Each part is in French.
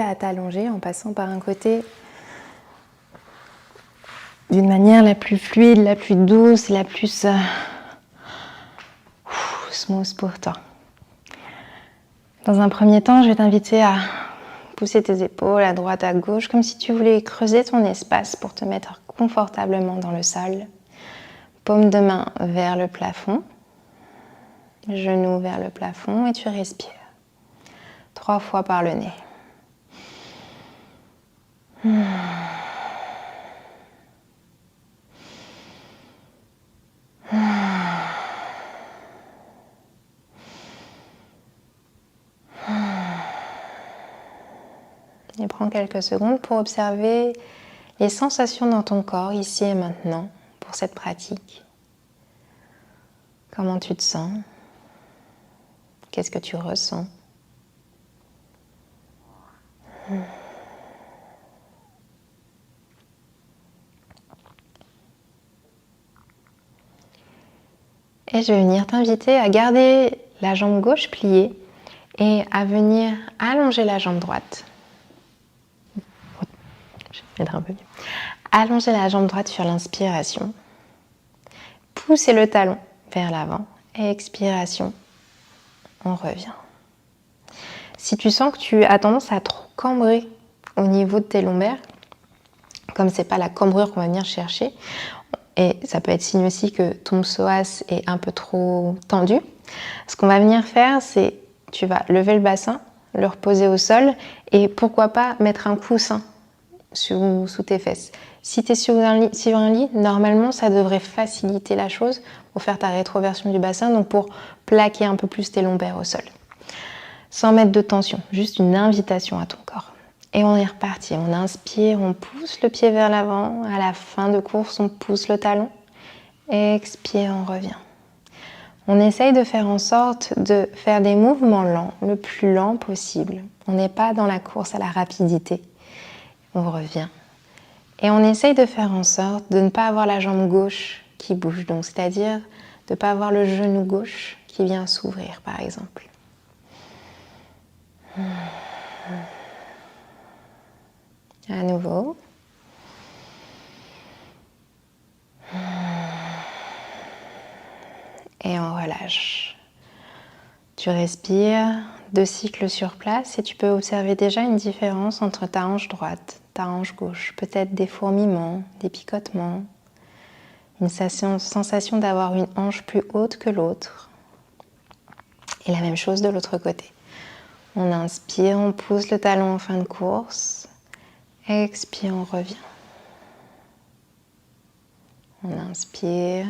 à t'allonger en passant par un côté d'une manière la plus fluide, la plus douce, la plus smooth pour toi. Dans un premier temps, je vais t'inviter à pousser tes épaules à droite, à gauche, comme si tu voulais creuser ton espace pour te mettre confortablement dans le sol. Paume de main vers le plafond, genou vers le plafond et tu respires. 3 fois par le nez. Et prends quelques secondes pour observer les sensations dans ton corps, ici et maintenant, pour cette pratique. Comment tu te sens? Qu'est-ce que tu ressens? Et je vais venir t'inviter à garder la jambe gauche pliée et à venir allonger la jambe droite. Je vais mettre un peu mieux. Allonger la jambe droite sur l'inspiration. Pousser le talon vers l'avant. Et expiration, on revient. Si tu sens que tu as tendance à trop cambrer au niveau de tes lombaires, comme c'est pas la cambrure qu'on va venir chercher, et ça peut être signe aussi que ton psoas est un peu trop tendu, ce qu'on va venir faire, c'est tu vas lever le bassin, le reposer au sol et pourquoi pas mettre un coussin sous tes fesses. Si tu es sur un lit, normalement ça devrait faciliter la chose pour faire ta rétroversion du bassin, donc pour plaquer un peu plus tes lombaires au sol. Sans mettre de tension, juste une invitation à ton corps. Et on est reparti, on inspire, on pousse le pied vers l'avant, à la fin de course on pousse le talon, expire, on revient. On essaye de faire en sorte de faire des mouvements lents, le plus lent possible. On n'est pas dans la course à la rapidité, on revient. Et on essaye de faire en sorte de ne pas avoir la jambe gauche qui bouge, donc c'est-à-dire de ne pas avoir le genou gauche qui vient s'ouvrir par exemple. À nouveau. Et on relâche. Tu respires 2 cycles sur place et tu peux observer déjà une différence entre ta hanche droite, ta hanche gauche. Peut-être des fourmillements, des picotements, une sensation d'avoir une hanche plus haute que l'autre. Et la même chose de l'autre côté. On inspire, on pousse le talon en fin de course. Expire, on revient. On inspire.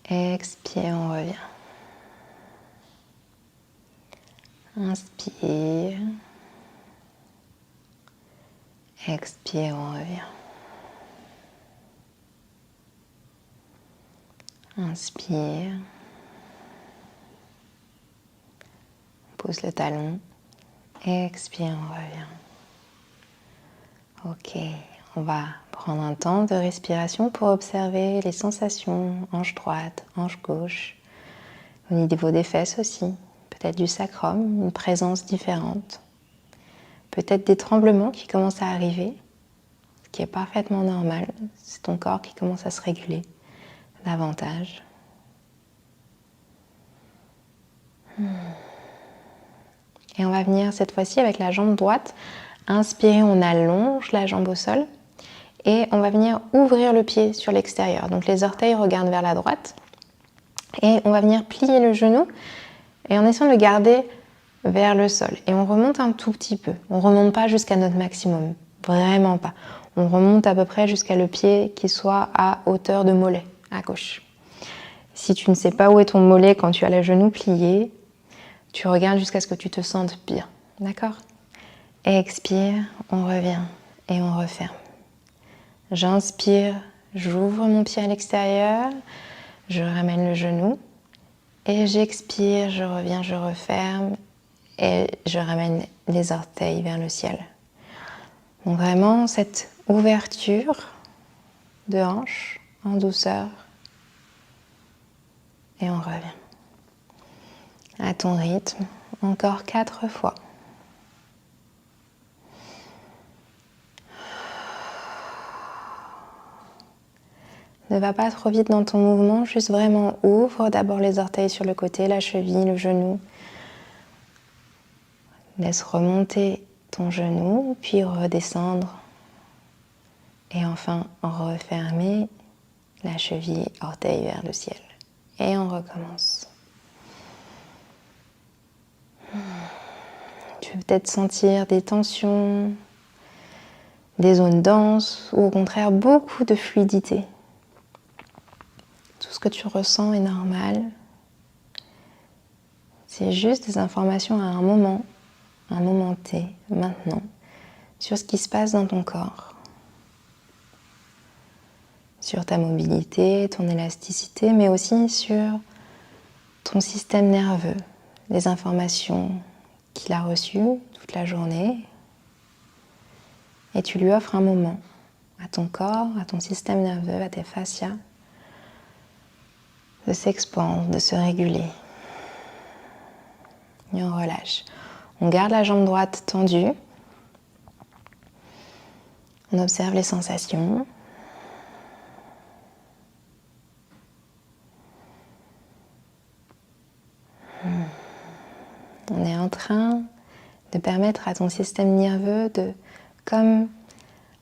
Expire, on revient. Inspire. Expire, on revient. Inspire. Pousse le talon. Expire, on revient. Ok, on va prendre un temps de respiration pour observer les sensations, hanche droite, hanche gauche, au niveau des fesses aussi, peut-être du sacrum, une présence différente, peut-être des tremblements qui commencent à arriver, ce qui est parfaitement normal, c'est ton corps qui commence à se réguler davantage. Et on va venir cette fois-ci avec la jambe droite. Inspirez, on allonge la jambe au sol et on va venir ouvrir le pied sur l'extérieur. Donc les orteils regardent vers la droite et on va venir plier le genou et en essayant de le garder vers le sol. Et on remonte un tout petit peu. On ne remonte pas jusqu'à notre maximum, vraiment pas. On remonte à peu près jusqu'à le pied qui soit à hauteur de mollet, à gauche. Si tu ne sais pas où est ton mollet quand tu as le genou plié, tu regardes jusqu'à ce que tu te sentes bien, d'accord? Expire, on revient et on referme. J'inspire, j'ouvre mon pied à l'extérieur, je ramène le genou et j'expire, je reviens, je referme et je ramène les orteils vers le ciel. Donc vraiment cette ouverture de hanche en douceur et on revient. À ton rythme, Encore 4 fois. Ne va pas trop vite dans ton mouvement, juste vraiment ouvre d'abord les orteils sur le côté, la cheville, le genou. Laisse remonter ton genou, puis redescendre. Et enfin, refermer la cheville, orteil vers le ciel. Et on recommence. Tu peux peut-être sentir des tensions, des zones denses, ou au contraire beaucoup de fluidité. Tout ce que tu ressens est normal. C'est juste des informations à un moment T, maintenant, sur ce qui se passe dans ton corps. Sur ta mobilité, ton élasticité, mais aussi sur ton système nerveux, les informations qu'il a reçues toute la journée. Et tu lui offres un moment à ton corps, à ton système nerveux, à tes fascias, de s'expandre, de se réguler. Et on relâche. On garde la jambe droite tendue. On observe les sensations. On est en train de permettre à ton système nerveux de comme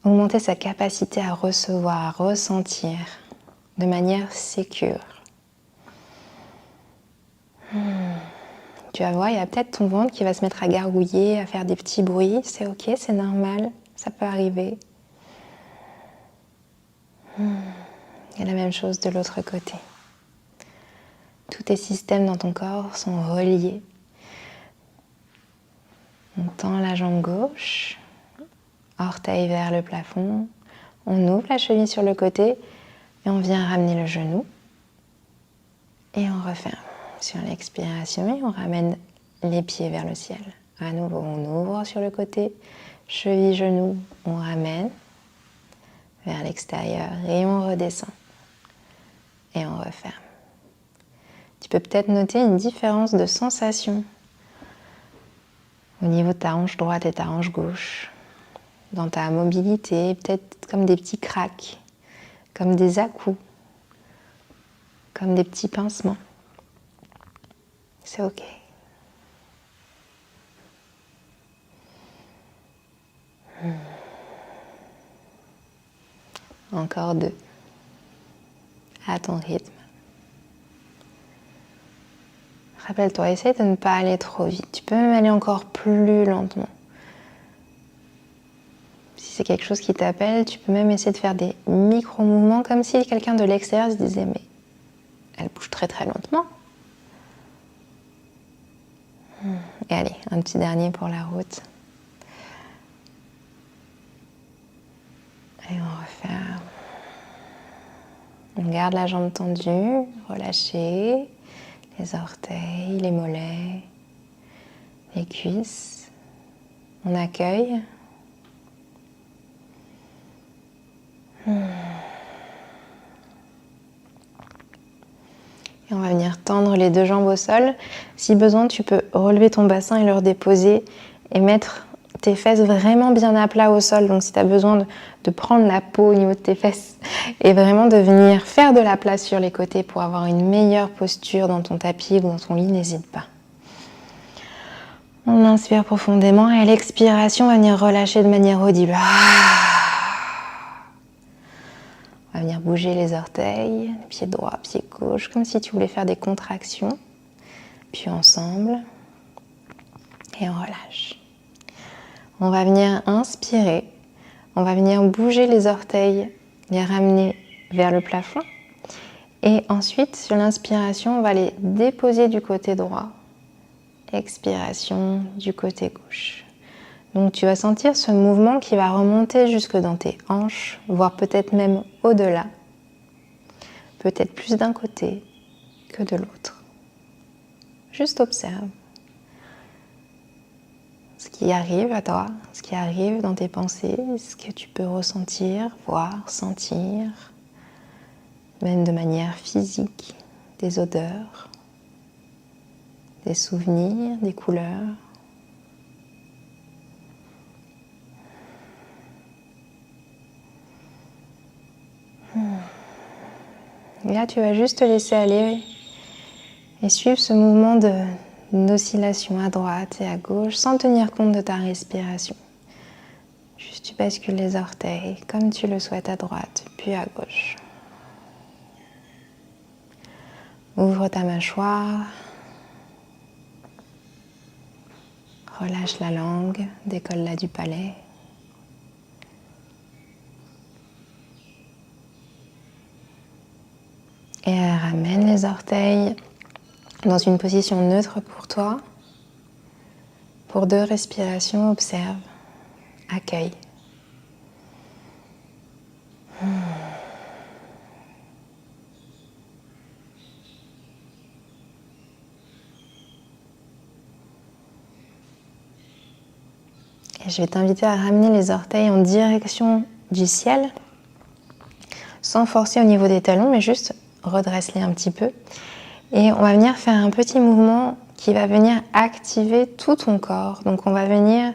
augmenter sa capacité à recevoir, à ressentir de manière sécure. Tu vas voir, il y a peut-être ton ventre qui va se mettre à gargouiller, à faire des petits bruits. C'est ok, c'est normal, ça peut arriver. Et la même chose de l'autre côté. Tous tes systèmes dans ton corps sont reliés. On tend la jambe gauche, orteil vers le plafond. On ouvre la cheville sur le côté et on vient ramener le genou. Et on referme sur l'expiration et on ramène les pieds vers le ciel. À nouveau, on ouvre sur le côté, cheville, genou, on ramène vers l'extérieur et on redescend. Et on referme. Tu peux peut-être noter une différence de sensation au niveau de ta hanche droite et ta hanche gauche, dans ta mobilité, peut-être comme des petits cracks, comme des à-coups, comme des petits pincements. C'est ok. Encore 2. À ton rythme. Rappelle-toi, essaye de ne pas aller trop vite. Tu peux même aller encore plus lentement. Si c'est quelque chose qui t'appelle, tu peux même essayer de faire des micro-mouvements comme si quelqu'un de l'extérieur se disait « mais elle bouge très très lentement ». Et allez, un petit dernier pour la route. Et on referme. On garde la jambe tendue, relâchée, les orteils, les mollets, les cuisses. On accueille. Et on va venir tendre les 2 jambes au sol. Si besoin, tu peux relever ton bassin et le redéposer et mettre tes fesses vraiment bien à plat au sol. Donc si tu as besoin de prendre la peau au niveau de tes fesses et vraiment de venir faire de la place sur les côtés pour avoir une meilleure posture dans ton tapis ou dans ton lit, n'hésite pas. On inspire profondément et à l'expiration, on va venir relâcher de manière audible. On va venir bouger les orteils, pied droit, pied gauche, comme si tu voulais faire des contractions. Puis ensemble, et on relâche. On va venir inspirer, on va venir bouger les orteils, les ramener vers le plafond. Et ensuite, sur l'inspiration, on va les déposer du côté droit. Expiration du côté gauche. Donc tu vas sentir ce mouvement qui va remonter jusque dans tes hanches, voire peut-être même au-delà. Peut-être plus d'un côté que de l'autre. Juste observe ce qui arrive à toi, ce qui arrive dans tes pensées, ce que tu peux ressentir, voir, sentir, même de manière physique, des odeurs, des souvenirs, des couleurs. Et là, tu vas juste te laisser aller et suivre ce mouvement d'oscillation à droite et à gauche sans tenir compte de ta respiration. Juste tu bascules les orteils comme tu le souhaites à droite puis à gauche. Ouvre ta mâchoire. Relâche la langue, décolle-la du palais. Et ramène les orteils dans une position neutre pour toi. Pour 2 respirations, observe, accueille. Et je vais t'inviter à ramener les orteils en direction du ciel, sans forcer au niveau des talons, mais juste redresse-les un petit peu. Et on va venir faire un petit mouvement qui va venir activer tout ton corps. Donc on va venir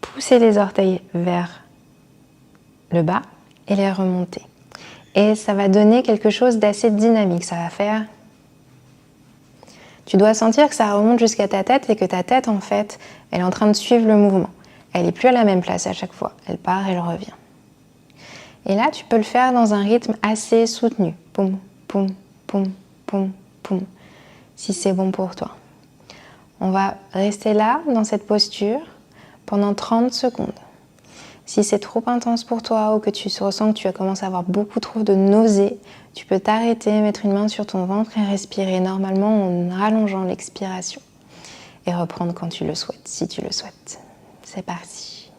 pousser les orteils vers le bas et les remonter. Et ça va donner quelque chose d'assez dynamique. Ça va faire... Tu dois sentir que ça remonte jusqu'à ta tête et que ta tête, en fait, elle est en train de suivre le mouvement. Elle n'est plus à la même place à chaque fois. Elle part, elle revient. Et là, tu peux le faire dans un rythme assez soutenu. Poum, poum, poum, poum, poum. Si c'est bon pour toi. On va rester là, dans cette posture, pendant 30 secondes. Si c'est trop intense pour toi ou que tu ressens que tu commences à avoir beaucoup trop de nausées, tu peux t'arrêter, mettre une main sur ton ventre et respirer normalement en rallongeant l'expiration. Et reprendre quand tu le souhaites, si tu le souhaites. C'est parti.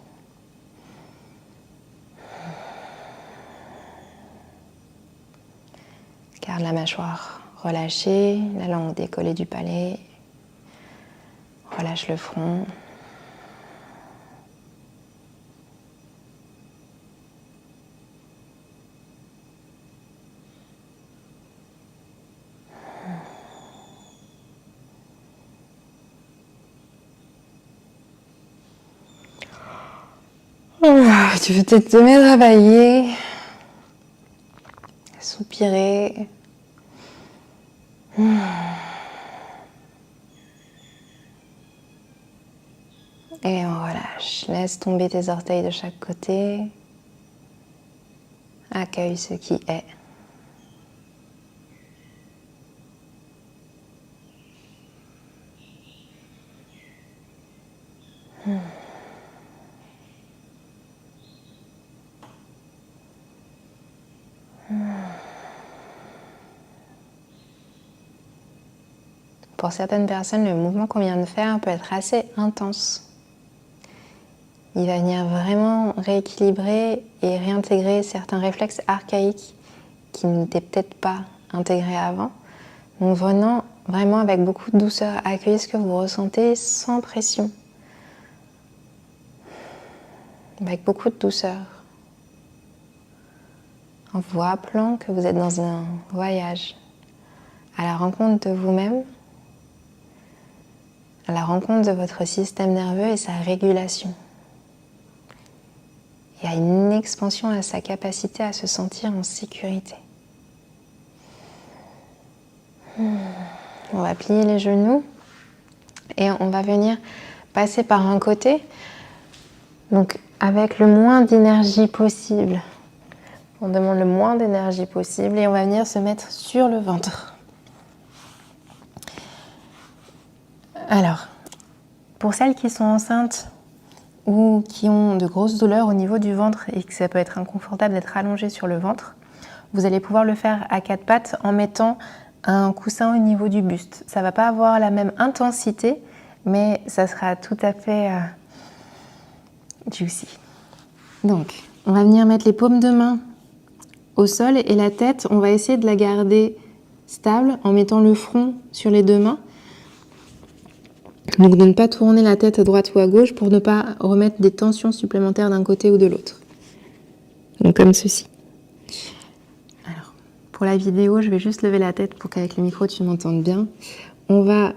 Garde la mâchoire relâchée, la langue décollée du palais. Relâche le front. Tu peux peut-être te mettre à bailler, soupirer. Et on relâche. Laisse tomber tes orteils de chaque côté. Accueille ce qui est. Pour certaines personnes, le mouvement qu'on vient de faire peut être assez intense. Il va venir vraiment rééquilibrer et réintégrer certains réflexes archaïques qui n'étaient peut-être pas intégrés avant. Donc venant vraiment avec beaucoup de douceur, accueillez ce que vous ressentez sans pression. Avec beaucoup de douceur. En vous rappelant que vous êtes dans un voyage à la rencontre de vous-même, à la rencontre de votre système nerveux et sa régulation. Il y a une expansion à sa capacité à se sentir en sécurité. On va plier les genoux et on va venir passer par un côté, donc avec le moins d'énergie possible. On demande le moins d'énergie possible et on va venir se mettre sur le ventre. Alors, pour celles qui sont enceintes ou qui ont de grosses douleurs au niveau du ventre et que ça peut être inconfortable d'être allongé sur le ventre, vous allez pouvoir le faire à 4 pattes en mettant un coussin au niveau du buste. Ça ne va pas avoir la même intensité, mais ça sera tout à fait juicy. Donc, on va venir mettre les paumes de main au sol et la tête, on va essayer de la garder stable en mettant le front sur les 2 mains. Donc de ne pas tourner la tête à droite ou à gauche pour ne pas remettre des tensions supplémentaires d'un côté ou de l'autre. Donc comme ceci. Alors, pour la vidéo, je vais juste lever la tête pour qu'avec le micro tu m'entendes bien. On va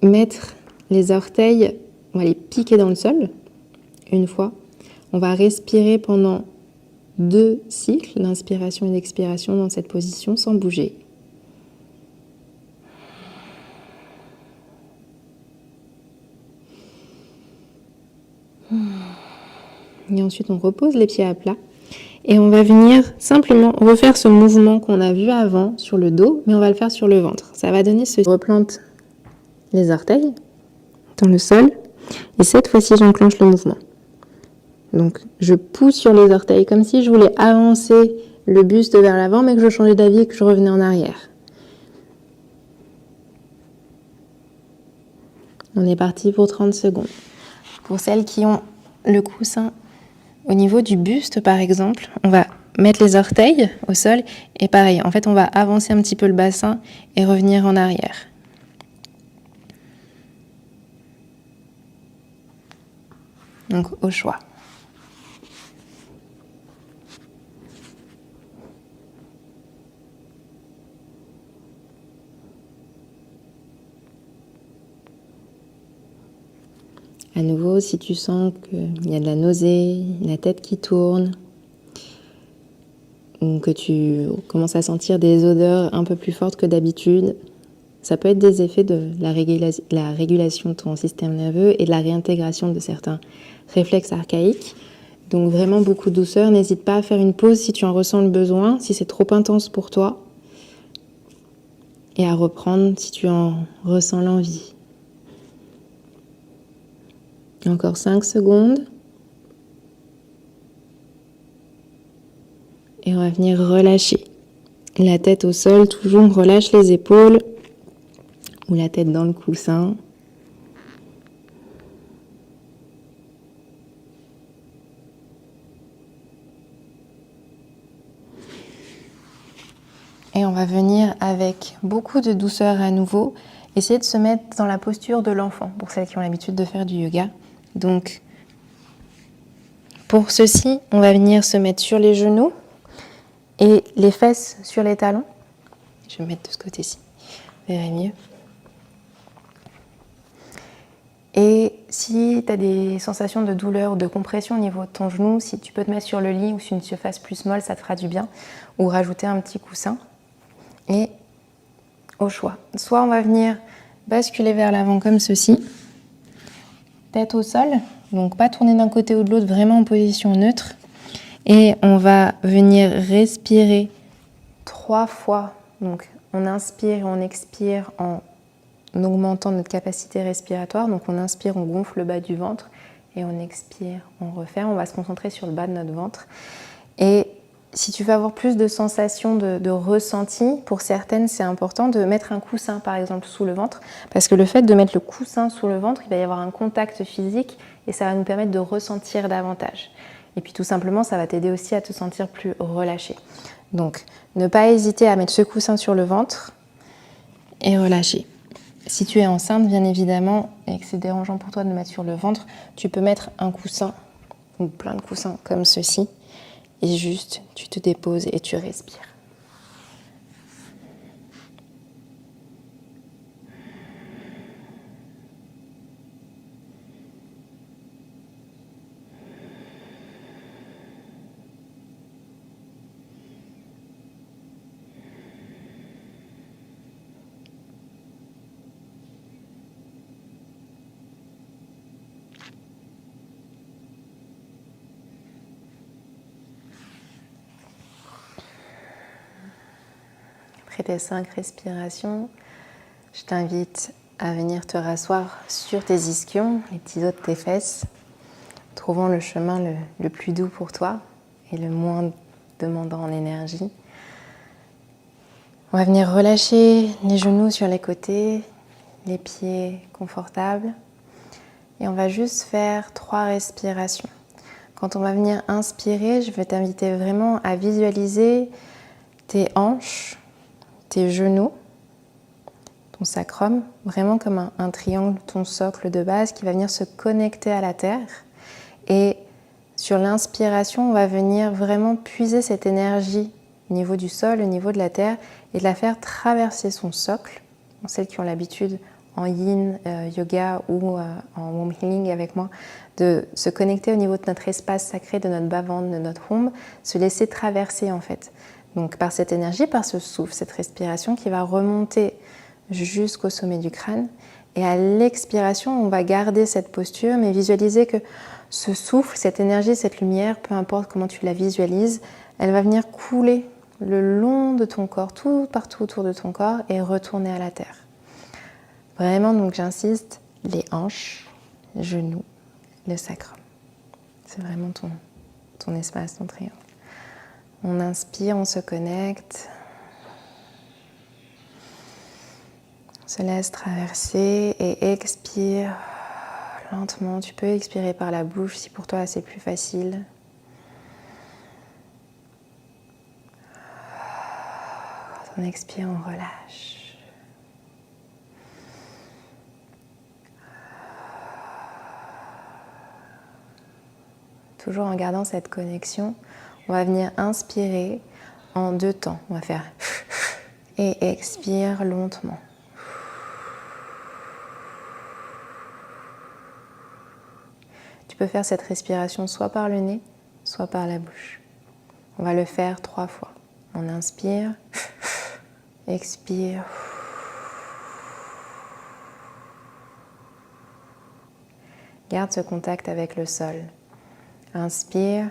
mettre les orteils, on va les piquer dans le sol une fois. On va respirer pendant 2 cycles d'inspiration et d'expiration dans cette position sans bouger. Et ensuite, on repose les pieds à plat. Et on va venir simplement refaire ce mouvement qu'on a vu avant sur le dos, mais on va le faire sur le ventre. Ça va donner ce... Je replante les orteils dans le sol. Et cette fois-ci, j'enclenche le mouvement. Donc, je pousse sur les orteils comme si je voulais avancer le buste vers l'avant, mais que je changeais d'avis et que je revenais en arrière. On est parti pour 30 secondes. Pour celles qui ont le coussin au niveau du buste, par exemple, on va mettre les orteils au sol et pareil, en fait, on va avancer un petit peu le bassin et revenir en arrière. Donc, au choix. À nouveau, si tu sens qu'il y a de la nausée, la tête qui tourne, ou que tu commences à sentir des odeurs un peu plus fortes que d'habitude, ça peut être des effets de la régulation de ton système nerveux et de la réintégration de certains réflexes archaïques. Donc vraiment beaucoup de douceur. N'hésite pas à faire une pause si tu en ressens le besoin, si c'est trop intense pour toi, et à reprendre si tu en ressens l'envie. Encore 5 secondes. Et on va venir relâcher. La tête au sol, toujours on relâche les épaules ou la tête dans le coussin. Et on va venir avec beaucoup de douceur à nouveau, essayer de se mettre dans la posture de l'enfant, pour celles qui ont l'habitude de faire du yoga. Donc, pour ceci, on va venir se mettre sur les genoux et les fesses sur les talons. Je vais me mettre de ce côté-ci, vous verrez mieux. Et si tu as des sensations de douleur ou de compression au niveau de ton genou, si tu peux te mettre sur le lit ou sur une surface plus molle, ça te fera du bien. Ou rajouter un petit coussin. Et au choix. Soit on va venir basculer vers l'avant comme ceci, tête au sol, donc pas tourner d'un côté ou de l'autre, vraiment en position neutre. Et on va venir respirer 3 fois. Donc on inspire et on expire en augmentant notre capacité respiratoire. Donc on inspire, on gonfle le bas du ventre et on expire, on referme. On va se concentrer sur le bas de notre ventre. Et si tu veux avoir plus de sensations de ressenti, pour certaines, c'est important de mettre un coussin, par exemple, sous le ventre. Parce que le fait de mettre le coussin sous le ventre, il va y avoir un contact physique et ça va nous permettre de ressentir davantage. Et puis tout simplement, ça va t'aider aussi à te sentir plus relâché. Donc, ne pas hésiter à mettre ce coussin sur le ventre et relâcher. Si tu es enceinte, bien évidemment, et que c'est dérangeant pour toi de le mettre sur le ventre, tu peux mettre un coussin, ou plein de coussins comme ceci, et juste, tu te déposes et tu respires. Après tes 5 respirations, je t'invite à venir te rasseoir sur tes ischions, les petits os de tes fesses, trouvant le chemin le plus doux pour toi et le moins demandant en énergie. On va venir relâcher les genoux sur les côtés, les pieds confortables. Et on va juste faire 3 respirations. Quand on va venir inspirer, je vais t'inviter vraiment à visualiser tes hanches, tes genoux, ton sacrum, vraiment comme un triangle, ton socle de base qui va venir se connecter à la terre. Et sur l'inspiration, on va venir vraiment puiser cette énergie au niveau du sol, au niveau de la terre, et de la faire traverser son socle. Pour celles qui ont l'habitude, en yin yoga ou en womb healing avec moi, de se connecter au niveau de notre espace sacré, de notre bas-ventre, de notre womb, se laisser traverser en fait. Donc par cette énergie, par ce souffle, cette respiration qui va remonter jusqu'au sommet du crâne. Et à l'expiration, on va garder cette posture, mais visualiser que ce souffle, cette énergie, cette lumière, peu importe comment tu la visualises, elle va venir couler le long de ton corps, tout partout autour de ton corps et retourner à la terre. Vraiment, donc j'insiste, les hanches, les genoux, le sacrum. C'est vraiment ton espace, ton triangle. On inspire, on se connecte. On se laisse traverser et expire lentement. Tu peux expirer par la bouche si pour toi c'est plus facile. Quand on expire, on relâche. Toujours en gardant cette connexion, on va venir inspirer en 2 temps. On va faire et expire lentement. Tu peux faire cette respiration soit par le nez, soit par la bouche. On va le faire 3 fois. On inspire, expire. Garde ce contact avec le sol. Inspire,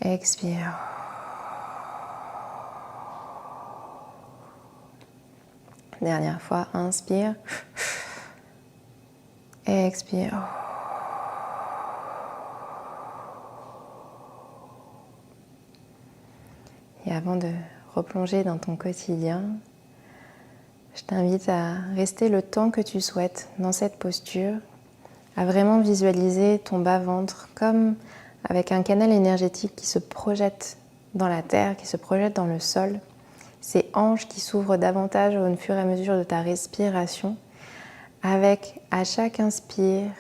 expire. Dernière fois, inspire, expire. Et avant de replonger dans ton quotidien, je t'invite à rester le temps que tu souhaites dans cette posture, à vraiment visualiser ton bas-ventre comme avec un canal énergétique qui se projette dans la terre, qui se projette dans le sol, ces hanches qui s'ouvrent davantage au fur et à mesure de ta respiration, avec à chaque inspire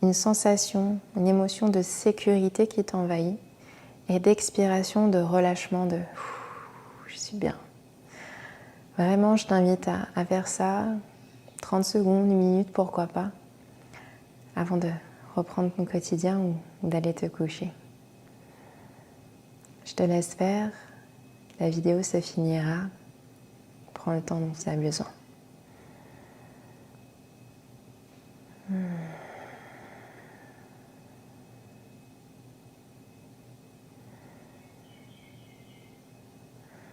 une sensation, une émotion de sécurité qui t'envahit et d'expiration, de relâchement, de je suis bien. Vraiment, je t'invite à faire ça 30 secondes, 1 minute, pourquoi pas, avant de reprendre ton quotidien ou d'aller te coucher. Je te laisse faire, la vidéo se finira. Prends le temps dont tu as besoin.